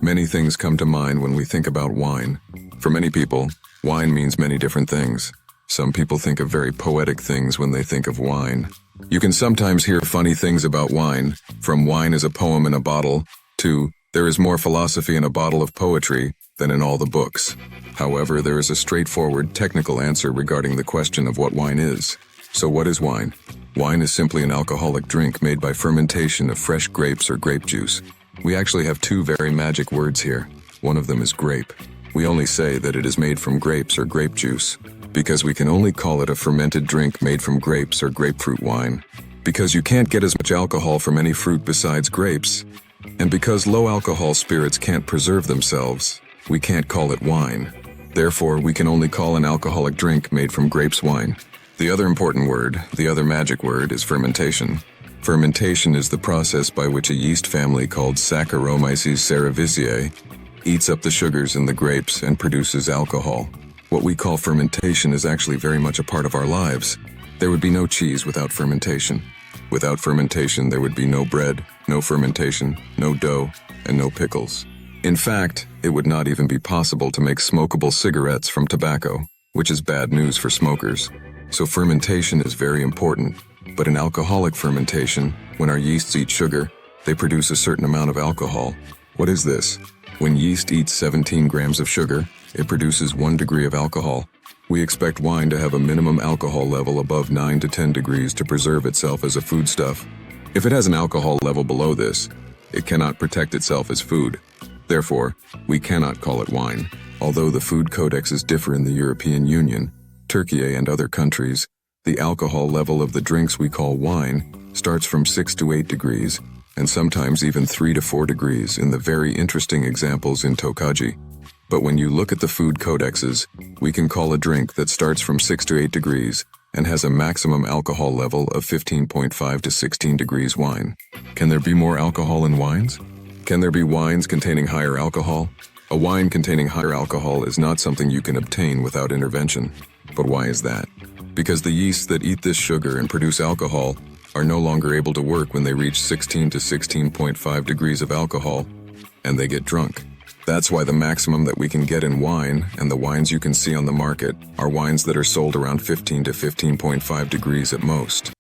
Many things come to mind when we think about wine. For many people, wine means many different things. Some people think of very poetic things when they think of wine. You can sometimes hear funny things about wine, from wine is a poem in a bottle, to there is more philosophy in a bottle of poetry than in all the books. However, there is a straightforward, technical answer regarding the question of what wine is. So what is wine? Wine is simply an alcoholic drink made by fermentation of fresh grapes or grape juice. We actually have two very magic words here. One of them is grape. We only say that it is made from grapes or grape juice, because we can only call it a fermented drink made from grapes or grapefruit wine. Because you can't get as much alcohol from any fruit besides grapes, and because low-alcohol spirits can't preserve themselves, we can't call it wine. Therefore, we can only call an alcoholic drink made from grapes wine. The other important word, the other magic word, is fermentation. Fermentation is the process by which a yeast family called Saccharomyces cerevisiae eats up the sugars in the grapes and produces alcohol. What we call fermentation is actually very much a part of our lives. There would be no cheese without fermentation. Without fermentation, there would be no bread, no fermentation, no dough, and no pickles. In fact, it would not even be possible to make smokable cigarettes from tobacco, which is bad news for smokers. So fermentation is very important. But in alcoholic fermentation, when our yeasts eat sugar, they produce a certain amount of alcohol. What is this? When yeast eats 17 grams of sugar, it produces 1 degree of alcohol. We expect wine to have a minimum alcohol level above 9 to 10 degrees to preserve itself as a foodstuff. If it has an alcohol level below this, it cannot protect itself as food. Therefore, we cannot call it wine. Although the food codexes differ in the European Union, Turkey and other countries, the alcohol level of the drinks we call wine starts from 6 to 8 degrees, and sometimes even 3 to 4 degrees in the very interesting examples in Tokaji. But when you look at the food codexes, we can call a drink that starts from 6 to 8 degrees and has a maximum alcohol level of 15.5 to 16 degrees wine. Can there be more alcohol in wines? Can there be wines containing higher alcohol? A wine containing higher alcohol is not something you can obtain without intervention. But why is that? Because the yeasts that eat this sugar and produce alcohol are no longer able to work when they reach 16 to 16.5 degrees of alcohol, and they get drunk. That's why the maximum that we can get in wine, and the wines you can see on the market, are wines that are sold around 15 to 15.5 degrees at most.